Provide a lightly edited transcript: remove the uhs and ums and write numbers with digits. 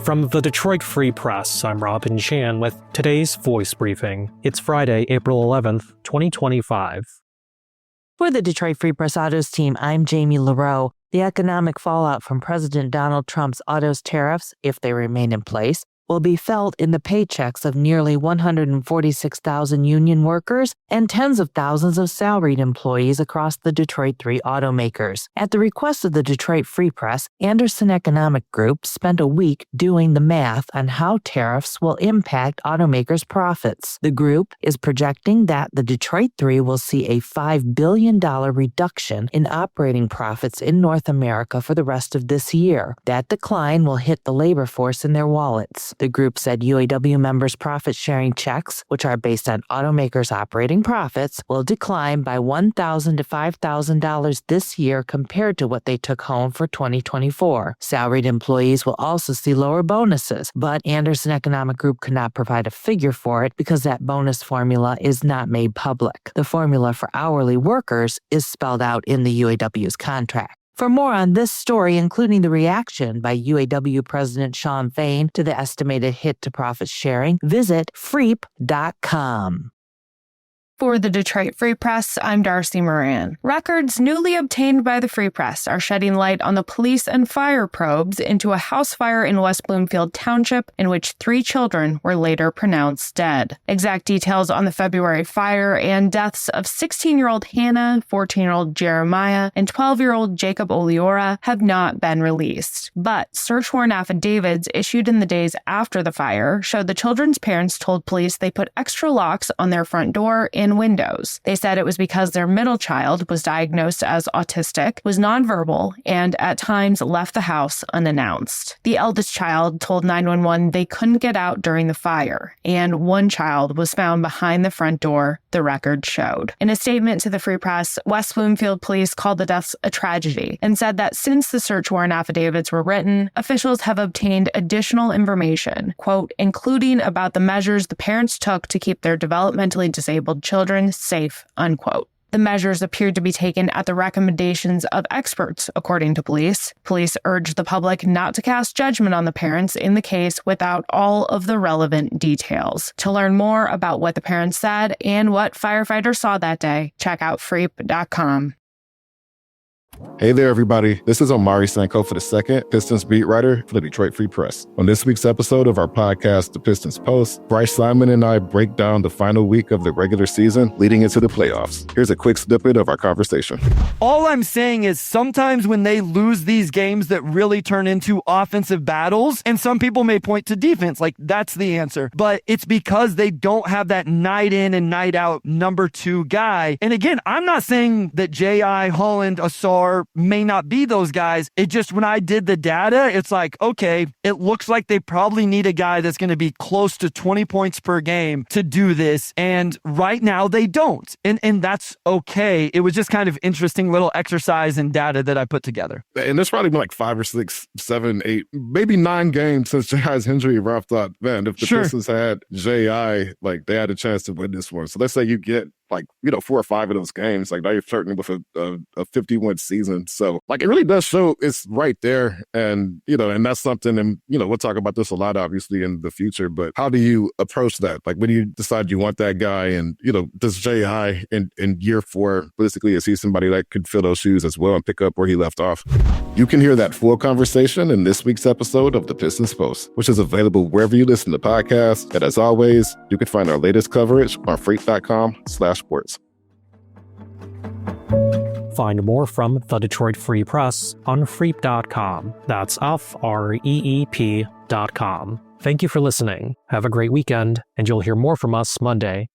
From the Detroit Free Press, I'm Robin Chan with today's voice briefing. It's Friday, April 11th, 2025. For the Detroit Free Press Autos team, I'm Jamie LaRoe. The economic fallout from President Donald Trump's autos tariffs, if they remain in place, will be felt in the paychecks of nearly 146,000 union workers and tens of thousands of salaried employees across the Detroit 3 automakers. At the request of the Detroit Free Press, Anderson Economic Group spent a week doing the math on how tariffs will impact automakers' profits. The group is projecting that the Detroit 3 will see a $5 billion reduction in operating profits in North America for the rest of this year. That decline will hit the labor force in their wallets. The group said UAW members' profit-sharing checks, which are based on automakers' operating profits, will decline by $1,000 to $5,000 this year compared to what they took home for 2024. Salaried employees will also see lower bonuses, but Anderson Economic Group could not provide a figure for it because that bonus formula is not made public. The formula for hourly workers is spelled out in the UAW's contract. For more on this story, including the reaction by UAW President Shawn Fain to the estimated hit to profit sharing, visit freep.com. For the Detroit Free Press, I'm Darcy Moran. Records newly obtained by the Free Press are shedding light on the police and fire probes into a house fire in West Bloomfield Township in which 3 children were later pronounced dead. Exact details on the February fire and deaths of 16-year-old Hannah, 14-year-old Jeremiah, and 12-year-old Jacob Oliora have not been released. But search warrant affidavits issued in the days after the fire showed the children's parents told police they put extra locks on their front door and windows. They said it was because their middle child was diagnosed as autistic, was nonverbal, and at times left the house unannounced. The eldest child told 911 they couldn't get out during the fire, and one child was found behind the front door, the record showed. In a statement to the Free Press, West Bloomfield Police called the deaths a tragedy and said that since the search warrant affidavits were written, officials have obtained additional information, quote, including about the measures the parents took to keep their developmentally disabled children safe, unquote. The measures appeared to be taken at the recommendations of experts, according to police. Police urged the public not to cast judgment on the parents in the case without all of the relevant details. To learn more about what the parents said and what firefighters saw that day, check out freep.com. Hey there, everybody. This is Omari Sankofa II, Pistons beat writer for the Detroit Free Press. On this week's episode of our podcast, The Pistons Post, Bryce Simon and I break down the final week of the regular season leading into the playoffs. Here's a quick snippet of our conversation. All I'm saying is sometimes when they lose these games that really turn into offensive battles, and some people may point to defense, like that's the answer, but it's because they don't have that night in and night out number 2 guy. And again, I'm not saying that J.I., Holland, Asar may not be those guys. It just, when I did the data, it's like, okay, it looks like they probably need a guy that's going to be close to 20 points per game to do this. And right now they don't. And that's okay. It was just kind of interesting little exercise in data that I put together. And there's probably been like 5 or 6, 7, 8, maybe 9 games since J.I.'s injury where I thought, man, if the Pistons had J.I., like they had a chance to win this one. So let's say you get 4 or 5 of those games, like now you're flirting with a 50-win season. So like it really does show it's right there. And, and that's something, and, we'll talk about this a lot, obviously, in the future, but how do you approach that? Like when you decide you want that guy and, does J.I. in year 4, basically, is he somebody that could fill those shoes as well and pick up where he left off? You can hear that full conversation in this week's episode of The Pistons Post, which is available wherever you listen to podcasts. And as always, you can find our latest coverage on freak.com/sports. Find more from the Detroit Free Press on freep.com. That's freep.com. Thank you for listening. Have a great weekend, and you'll hear more from us Monday.